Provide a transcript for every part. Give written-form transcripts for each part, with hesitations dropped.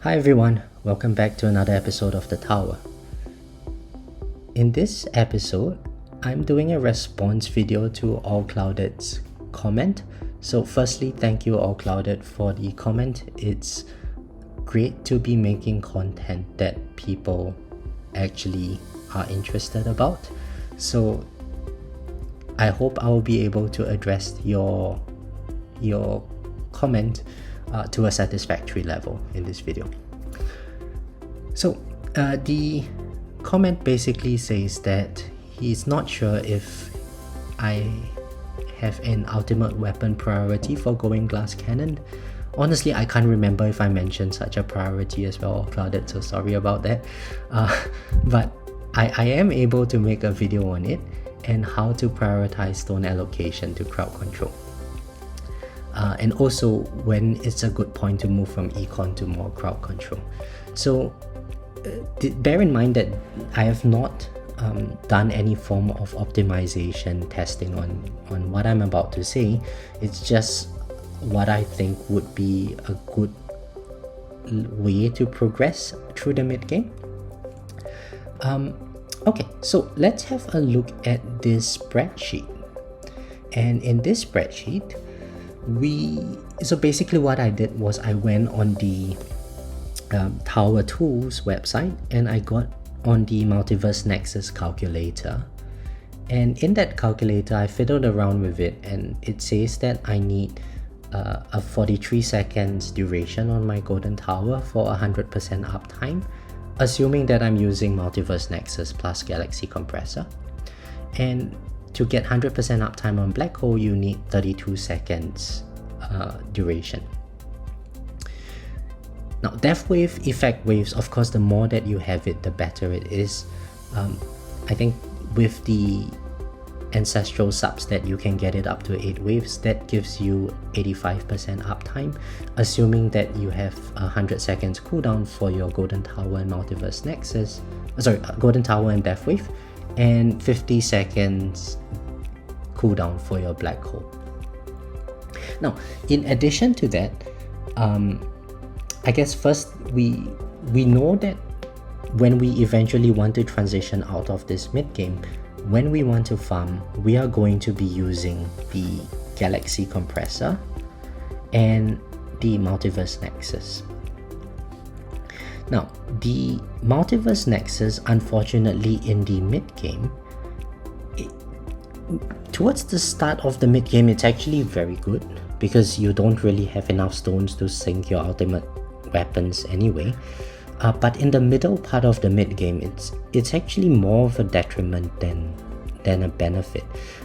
Hi everyone, welcome back to another episode of The Tower. In this episode, I'm doing a response video to All Clouded's comment. So firstly, thank you All Clouded for the comment. It's great to be making content that people actually are interested about. So I hope I will be able to address your comment to a satisfactory level in this video. So the comment basically says that he's not sure if I have an ultimate weapon priority for going glass cannon. Honestly, I can't remember if I mentioned such a priority as well, Clouded, so sorry about that. But I am able to make a video on it and how to prioritize stone allocation to crowd control. And also when it's a good point to move from econ to more crowd control. So bear in mind that I have not done any form of optimization testing on what I'm about to say. It's just what I think would be a good way to progress through the mid game. Okay, so let's have a look at this spreadsheet. And in this spreadsheet, so basically what I did was I went on the Tower Tools website and I got on the Multiverse Nexus calculator, and in that calculator I fiddled around with it, and it says that I need a 43 seconds duration on my Golden Tower for 100% uptime, assuming that I'm using Multiverse Nexus plus Galaxy Compressor. And to get 100% uptime on Black Hole, you need 32 seconds duration. Now, Death Wave, Effect Waves, of course, the more that you have it, the better it is. I think with the Ancestral subs that you can get it up to 8 waves, that gives you 85% uptime, assuming that you have 100 seconds cooldown for your Golden Tower and Multiverse Nexus, Golden Tower and Death Wave, and 50 seconds cooldown for your Black Hole. Now, in addition to that, I guess first we know that when we eventually want to transition out of this mid game, when we want to farm, we are going to be using the Galaxy Compressor and the Multiverse Nexus. Now, the Multiverse Nexus, unfortunately, in the mid game, towards the start of the mid game, it's actually very good because you don't really have enough stones to sink your ultimate weapons anyway. But in the middle part of the mid game, it's actually more of a detriment than a benefit,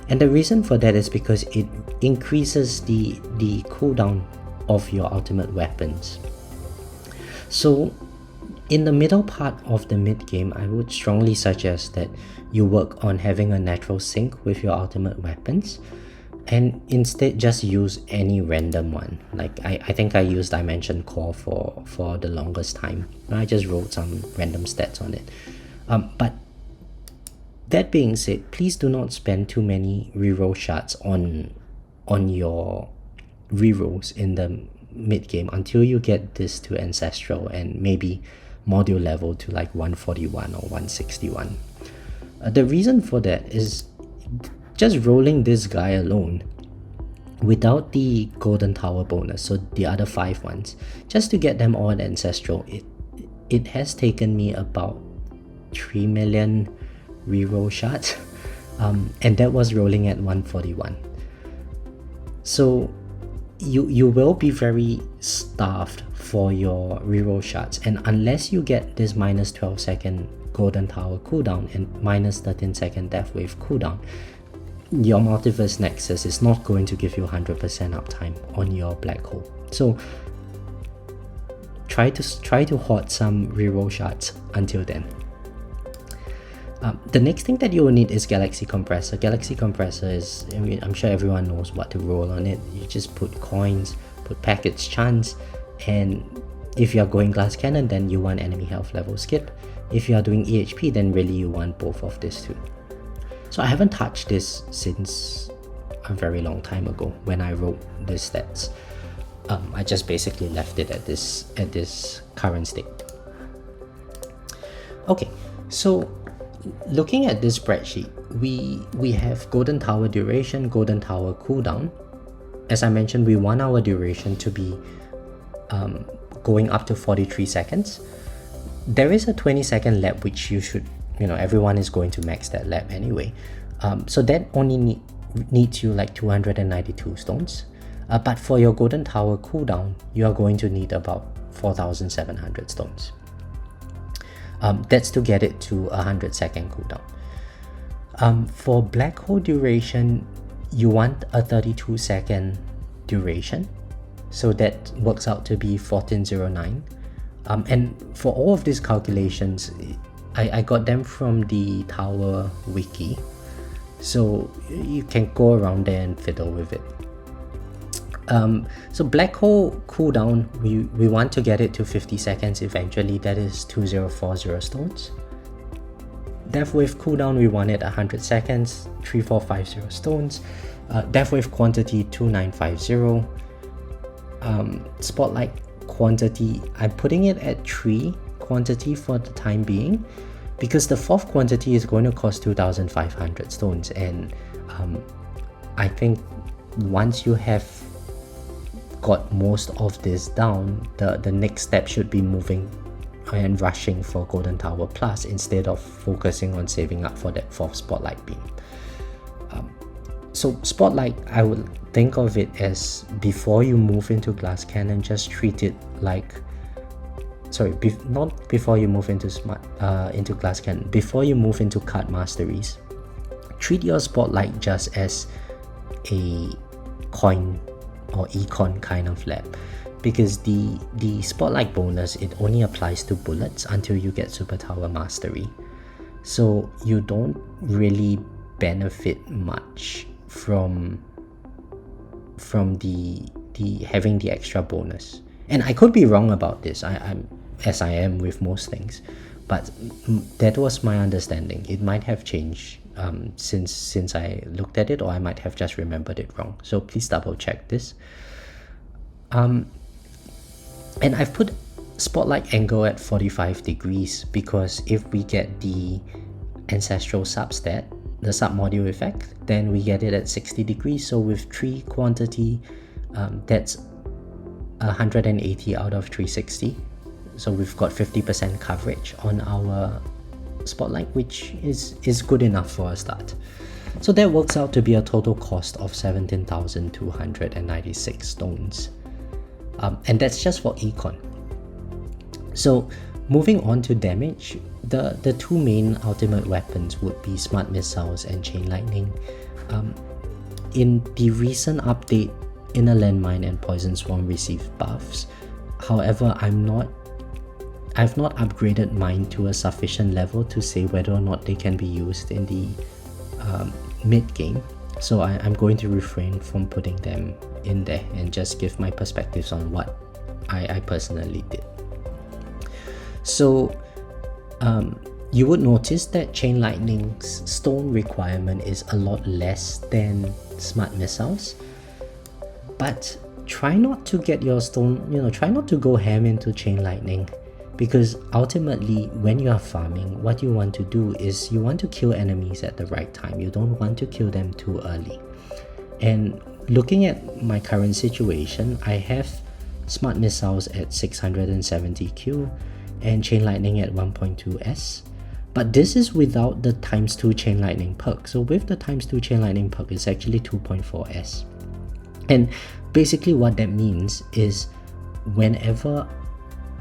and the reason for that is because it increases the cooldown of your ultimate weapons. So in the middle part of the mid game, I would strongly suggest that you work on having a natural sync with your ultimate weapons, and instead just use any random one. Like I think I used Dimension Core for the longest time. I just wrote some random stats on it. But that being said, please do not spend too many reroll shards on your rerolls in the mid game until you get this to Ancestral and maybe module level to like 141 or 161. The reason for that is just rolling this guy alone without the Golden Tower bonus, so the other 5 ones, just to get them all at Ancestral, it has taken me about 3 million reroll shards, and that was rolling at 141. So you will be very starved for your reroll shards, and unless you get this minus 12 second Golden Tower cooldown and minus 13 second Death Wave cooldown, your Multiverse Nexus is not going to give you 100% uptime on your Black Hole. So try to hoard some reroll shards until then. The next thing that you will need is Galaxy Compressor. Galaxy Compressor is, I'm sure everyone knows what to roll on it. You just put coins, put package chance, and if you are going glass cannon, then you want enemy health level skip. If you are doing EHP, then really you want both of these two. So I haven't touched this since a very long time ago when I wrote these stats. I just basically left it at this current state. Okay, so looking at this spreadsheet, we have Golden Tower duration, Golden Tower cooldown. As I mentioned, we want our duration to be going up to 43 seconds. There is a 20-second lap, which you should, everyone is going to max that lap anyway. So that only needs you like 292 stones. But for your Golden Tower cooldown, you are going to need about 4,700 stones. That's to get it to a 100-second cooldown. For Black Hole duration, you want a 32-second duration. So that works out to be 1409. And for all of these calculations, I got them from the Tower Wiki. So you can go around there and fiddle with it. So Black Hole cooldown, we want to get it to 50 seconds eventually. That is 2040 stones. Death Wave cooldown, we want it 100 seconds, 3450 stones. Death Wave quantity 2950. Spotlight quantity, I'm putting it at 3 quantity for the time being, because the 4th quantity is going to cost 2,500 stones, and I think once you have got most of this down, the next step should be moving and rushing for Golden Tower Plus instead of focusing on saving up for that 4th Spotlight beam. So Spotlight, I would think of it as before you move into Glass Cannon, just treat it like, not before you move into Glass Cannon, before you move into Card Masteries, treat your Spotlight just as a coin or econ kind of lab, because the Spotlight bonus, it only applies to bullets until you get Super Tower Mastery, so you don't really benefit much from the having the extra bonus. And I could be wrong about this, I'm as I am with most things, but that was my understanding. It might have changed since I looked at it, or I might have just remembered it wrong, so please double check this. And I've put Spotlight angle at 45 degrees because if we get the Ancestral substat, the submodule effect, then we get it at 60 degrees. So with 3 quantity, that's 180 out of 360. So we've got 50% coverage on our Spotlight, which is good enough for a start. So that works out to be a total cost of 17,296 stones. And that's just for Econ. So moving on to damage, the 2 main ultimate weapons would be Smart Missiles and Chain Lightning. In the recent update, Inner Landmine and Poison Swarm received buffs. However, I've not upgraded mine to a sufficient level to say whether or not they can be used in the mid game. So I'm going to refrain from putting them in there and just give my perspectives on what I personally did. So you would notice that Chain Lightning's stone requirement is a lot less than Smart Missiles, but try not to get your stone, try not to go ham into Chain Lightning, because ultimately when you are farming, what you want to do is you want to kill enemies at the right time. You don't want to kill them too early. And looking at my current situation, I have Smart Missiles at 670Q and Chain Lightning at 1.2S, but this is without the ×2 Chain Lightning perk. So with the ×2 Chain Lightning perk, it's actually 2.4S. And basically what that means is whenever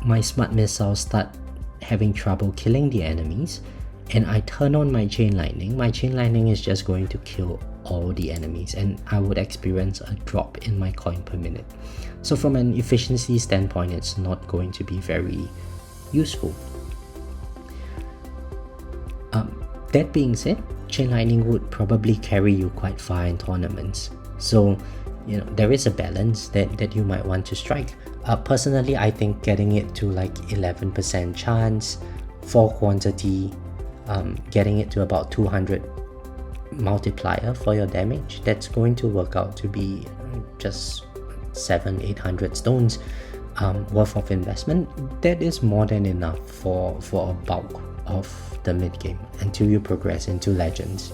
my Smart Missiles start having trouble killing the enemies and I turn on my Chain Lightning is just going to kill all the enemies, and I would experience a drop in my coin per minute. So from an efficiency standpoint, it's not going to be very useful. That being said, Chain Lightning would probably carry you quite far in tournaments. So there is a balance that you might want to strike. Personally, I think getting it to like 11% chance, 4 quantity, getting it to about 200 multiplier for your damage, that's going to work out to be just 700-800 stones worth of investment. That is more than enough for a bulk of the mid game until you progress into legends.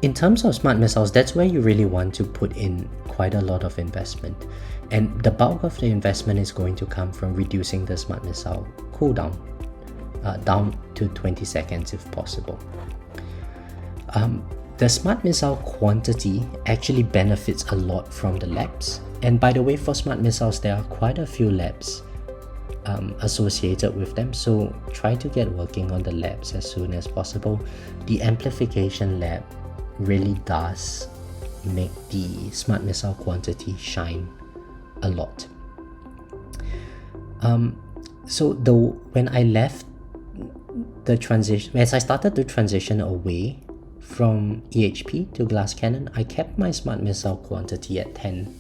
In terms of smart missiles, that's where you really want to put in quite a lot of investment, and the bulk of the investment is going to come from reducing the smart missile cooldown down to 20 seconds if possible. The smart missile quantity actually benefits a lot from the labs, and by the way, for smart missiles there are quite a few labs associated with them, so try to get working on the labs as soon as possible. The amplification lab really does make the smart missile quantity shine a lot. So when I left the transition, as I started to transition away from EHP to glass cannon, I kept my smart missile quantity at 10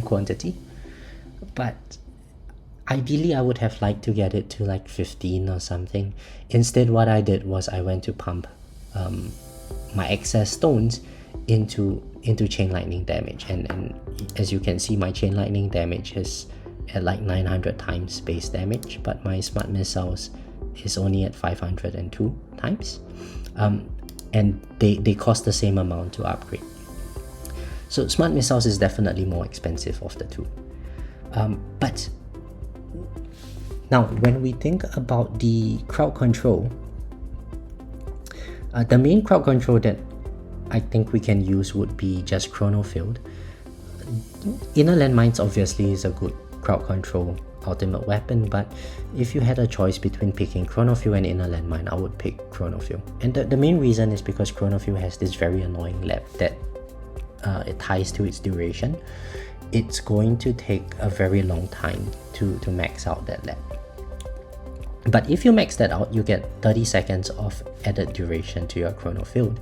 quantity, but ideally I would have liked to get it to like 15 or something. Instead, what I did was I went to pump my excess stones into chain lightning damage, and as you can see, my chain lightning damage is at like 900 times base damage, but my smart missiles is only at 502 times, and they cost the same amount to upgrade. So smart missiles is definitely more expensive of the two. But now when we think about the crowd control, the main crowd control that I think we can use would be just chrono field. Inner landmines obviously is a good crowd control ultimate weapon, but if you had a choice between picking chrono fuel and inner landmine, I would pick chrono fuel. And the main reason is because chrono fuel has this very annoying lab that it ties to its duration. It's going to take a very long time to max out that lab. But if you max that out, you get 30 seconds of added duration to your chrono field.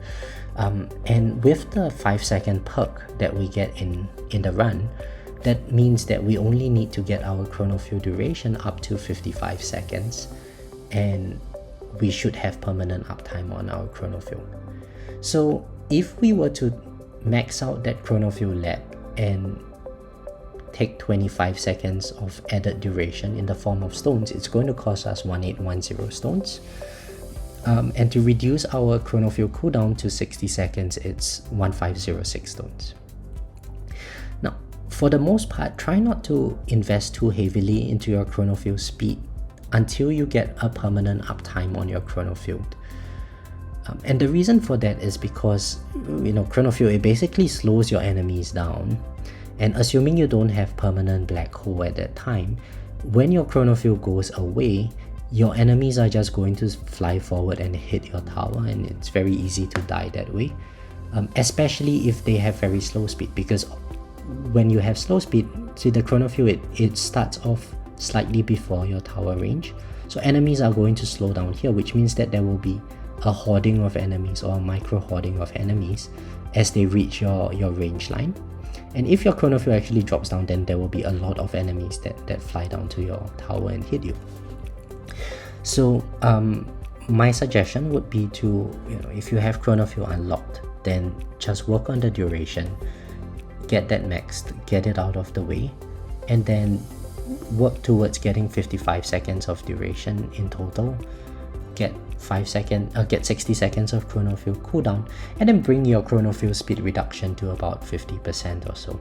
And with the 5-second perk that we get in the run, that means that we only need to get our chrono field duration up to 55 seconds, and we should have permanent uptime on our chrono field. So if we were to max out that chrono field lab and take 25 seconds of added duration in the form of stones, it's going to cost us 1810 stones. And to reduce our chrono field cooldown to 60 seconds, it's 1506 stones. Now, for the most part, try not to invest too heavily into your chrono field speed until you get a permanent uptime on your chrono field. And the reason for that is because, chrono field, it basically slows your enemies down. And assuming you don't have permanent black hole at that time, when your chrono field goes away, your enemies are just going to fly forward and hit your tower, and it's very easy to die that way, especially if they have very slow speed, because when you have slow speed, see the chrono field, it starts off slightly before your tower range, so enemies are going to slow down here, which means that there will be a hoarding of enemies or a micro hoarding of enemies as they reach your range line. And if your chrono field actually drops down, then there will be a lot of enemies that fly down to your tower and hit you. So my suggestion would be to, if you have chrono field unlocked, then just work on the duration, get that maxed, get it out of the way, and then work towards getting 55 seconds of duration in total, get 60 seconds of chrono field cooldown, and then bring your chrono field speed reduction to about 50% or so.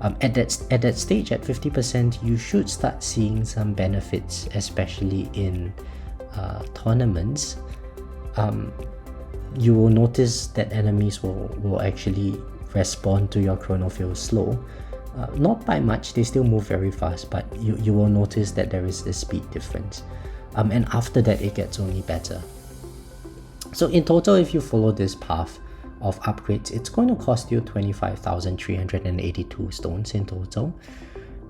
At that stage, at 50%, you should start seeing some benefits, especially in tournaments. You will notice that enemies will actually respond to your chrono field slow. Not by much, they still move very fast, but you will notice that there is this speed difference. And after that, it gets only better. So in total, if you follow this path of upgrades, it's going to cost you 25,382 stones in total.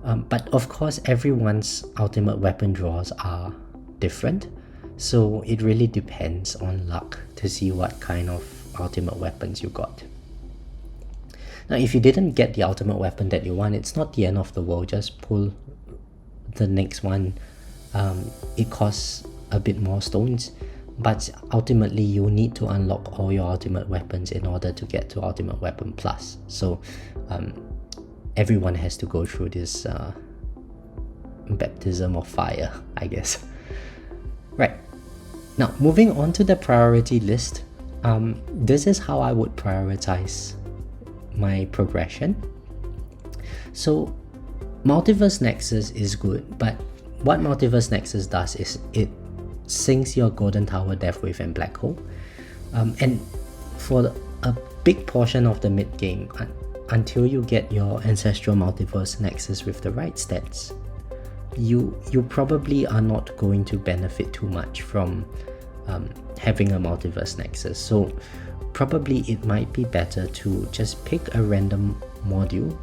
But of course, everyone's ultimate weapon draws are different, so it really depends on luck to see what kind of ultimate weapons you got. Now, if you didn't get the ultimate weapon that you want, it's not the end of the world. Just pull the next one. It costs a bit more stones, but ultimately you need to unlock all your ultimate weapons in order to get to Ultimate Weapon Plus. So everyone has to go through this baptism of fire, I guess. Right, now moving on to the priority list. This is how I would prioritize my progression. So Multiverse Nexus is good, but what Multiverse Nexus does is it syncs your Golden Tower, Death Wave, and Black Hole. And for a big portion of the mid game, until you get your Ancestral Multiverse Nexus with the right stats, you probably are not going to benefit too much from having a Multiverse Nexus. So probably it might be better to just pick a random module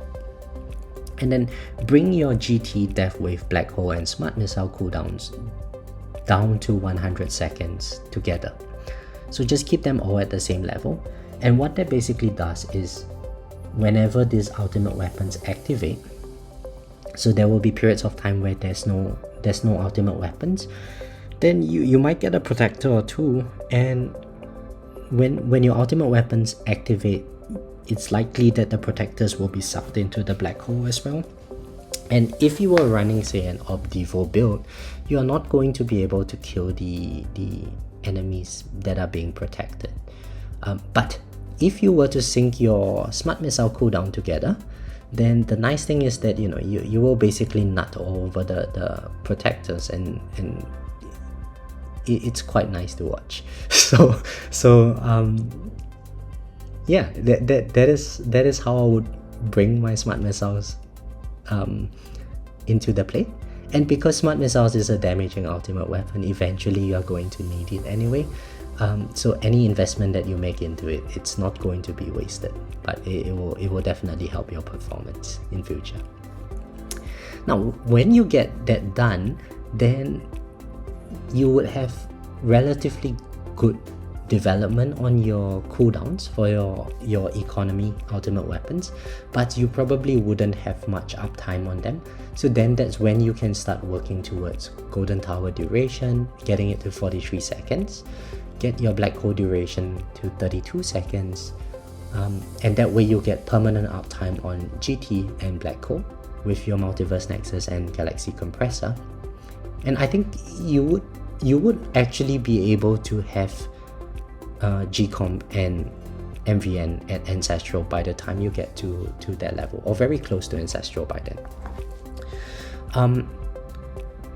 and then bring your GT, Death Wave, Black Hole, and Smart Missile cooldowns down to 100 seconds together. So just keep them all at the same level. And what that basically does is whenever these ultimate weapons activate, so there will be periods of time where there's no ultimate weapons, then you might get a protector or two, and when your ultimate weapons activate, it's likely that the protectors will be sucked into the black hole as well. And if you were running, say, an Obdivo build, you are not going to be able to kill the enemies that are being protected. But if you were to sync your Smart Missile cooldown together, then the nice thing is that you will basically nut all over the protectors, and it's quite nice to watch. Yeah, that is how I would bring my Smart Missiles into the play. And because Smart Missiles is a damaging ultimate weapon, eventually you are going to need it anyway. So any investment that you make into it, it's not going to be wasted, but it will definitely help your performance in future. Now, when you get that done, then you would have relatively good development on your cooldowns for your economy ultimate weapons, but you probably wouldn't have much uptime on them. So then that's when you can start working towards Golden Tower duration, getting it to 43 seconds, get your Black Hole duration to 32 seconds, and that way you get permanent uptime on GT and Black Hole with your Multiverse Nexus and Galaxy Compressor. And I think you would actually be able to have GComp and MVN at Ancestral by the time you get to that level, or very close to Ancestral by then.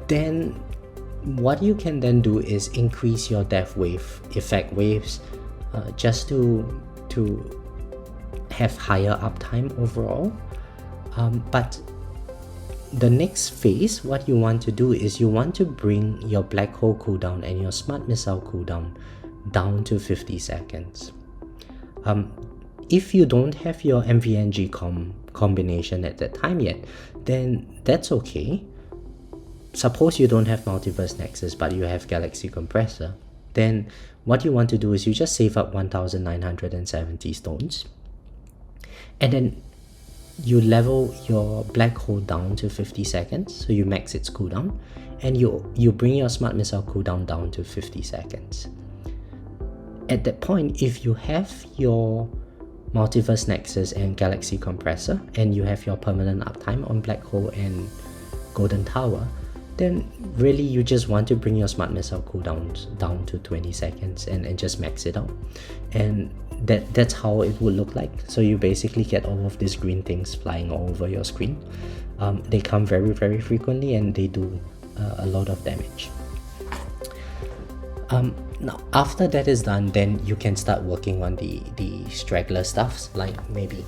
Then what you can then do is increase your Death Wave effect waves just to have higher uptime overall. But the next phase, what you want to do is you want to bring your Black Hole cooldown and your Smart Missile cooldown down to 50 seconds. If you don't have your MVN GCom combination at that time yet, then that's okay. Suppose you don't have Multiverse Nexus but you have Galaxy Compressor, then what you want to do is you just save up 1970 stones, and then you level your Black Hole down to 50 seconds, so you max its cooldown, and you bring your Smart Missile cooldown down to 50 seconds. At that point, if you have your Multiverse Nexus and Galaxy Compressor, and you have your permanent uptime on Black Hole and Golden Tower, then really you just want to bring your Smart Missile cooldowns down to 20 seconds and just max it out. And that's how it would look like. So you basically get all of these green things flying all over your screen. They come very, very frequently, and they do a lot of damage. Now, after that is done, then you can start working on the straggler stuffs, like maybe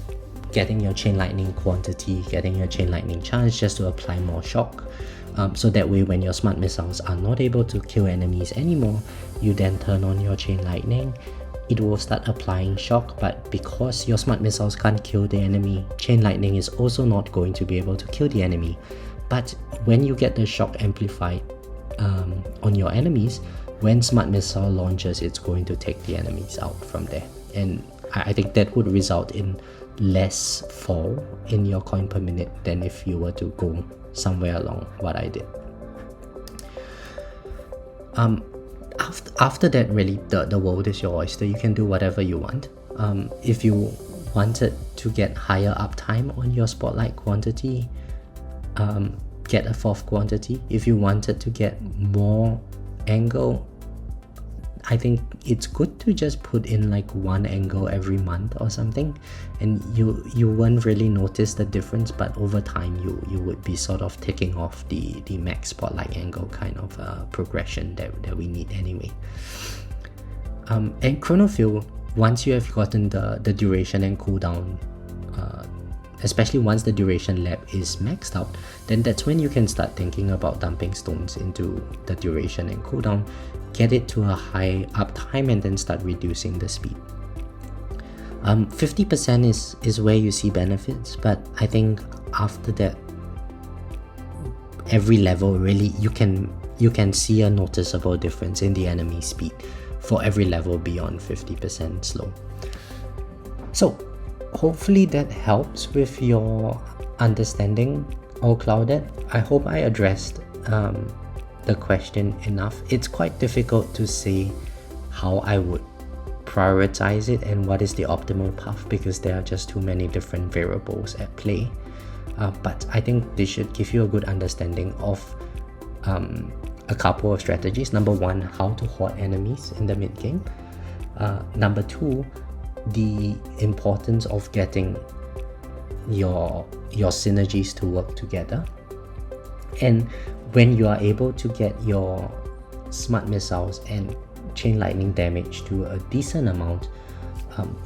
getting your Chain Lightning quantity, getting your Chain Lightning chance just to apply more shock. So that way when your Smart Missiles are not able to kill enemies anymore, you then turn on your Chain Lightning. It will start applying shock, but because your Smart Missiles can't kill the enemy, Chain Lightning is also not going to be able to kill the enemy. But when you get the shock amplified on your enemies, when Smart Missile launches, it's going to take the enemies out from there. And I think that would result in less fall in your coin per minute than if you were to go somewhere along what I did. after that, really, the world is your oyster. You can do whatever you want. If you wanted to get higher uptime on your spotlight quantity, get a 4th quantity. If you wanted to get more angle, I think it's good to just put in like 1 angle every month or something, and you won't really notice the difference, but over time you would be sort of ticking off the max spotlight angle kind of progression that we need anyway. And chronofill, once you have gotten the duration and cooldown, especially once the duration lab is maxed out, then that's when you can start thinking about dumping stones into the duration and cooldown, get it to a high uptime, and then start reducing the speed. 50% is where you see benefits, but I think after that, every level really you can see a noticeable difference in the enemy speed for every level beyond 50% slow. So hopefully that helps with your understanding All Clouded. I hope I addressed the question enough. It's quite difficult to say how I would prioritize it and what is the optimal path, because there are just too many different variables at play. But I think this should give you a good understanding of a couple of strategies. Number 1, how to hoard enemies in the mid game. Number 2, the importance of getting your synergies to work together. And when you are able to get your smart missiles and chain lightning damage to a decent amount,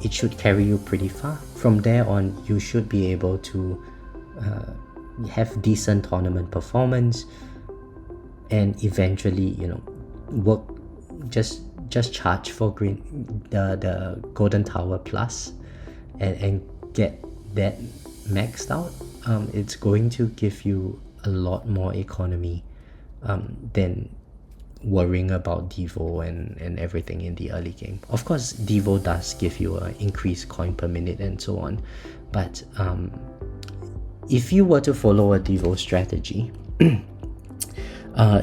it should carry you pretty far. From there on, you should be able to have decent tournament performance, and eventually, work just charge for the golden tower plus and get that maxed out. It's going to give you a lot more economy than worrying about Devo and everything in the early game. Of course, Devo does give you an increased coin per minute and so on, but if you were to follow a Devo strategy,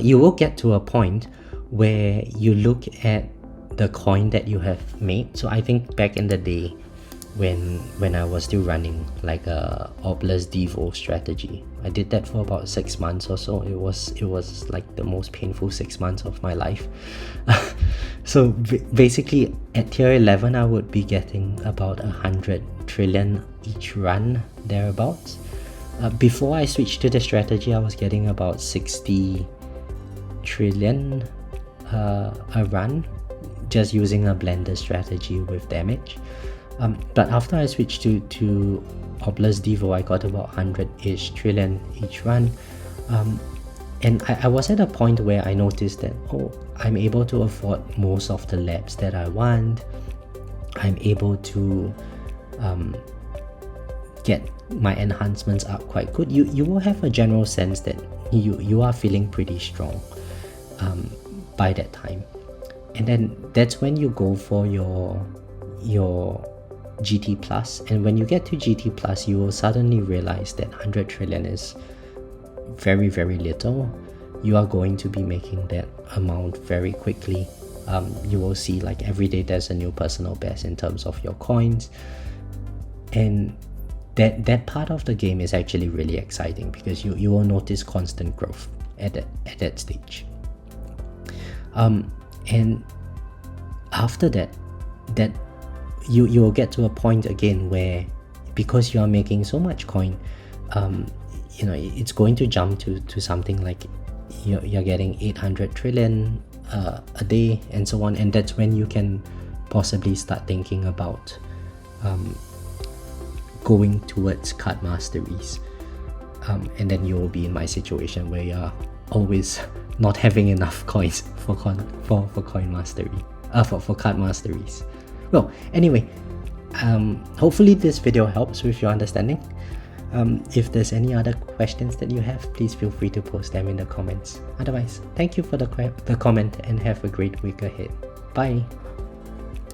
you will get to a point where you look at the coin that you have made. So I think back in the day when I was still running like a Obelisk Devo strategy, I did that for about 6 months or so. It was like the most painful 6 months of my life. So basically at tier 11 I would be getting about 100 trillion each run, thereabouts. Before I switched to the strategy, I was getting about 60 trillion a run, just using a blender strategy with damage. But after I switched to Obelisk Devo, I got about 100-ish trillion each run. And I was at a point where I noticed that, I'm able to afford most of the labs that I want. I'm able to get my enhancements up quite good. You will have a general sense that you are feeling pretty strong by that time. And then that's when you go for your GT Plus, and when you get to GT Plus, you will suddenly realize that 100 trillion is very, very little. You are going to be making that amount very quickly. You will see like every day there's a new personal best in terms of your coins, and that part of the game is actually really exciting because you will notice constant growth at that stage. And after that you will get to a point again where, because you are making so much coin, it's going to jump to something like you're getting 800 trillion a day and so on, and that's when you can possibly start thinking about going towards card masteries, and then you will be in my situation where you're always not having enough coins for coin mastery, for card masteries. Well, anyway, hopefully this video helps with your understanding. If there's any other questions that you have, please feel free to post them in the comments. Otherwise, thank you for the comment and have a great week ahead. Bye!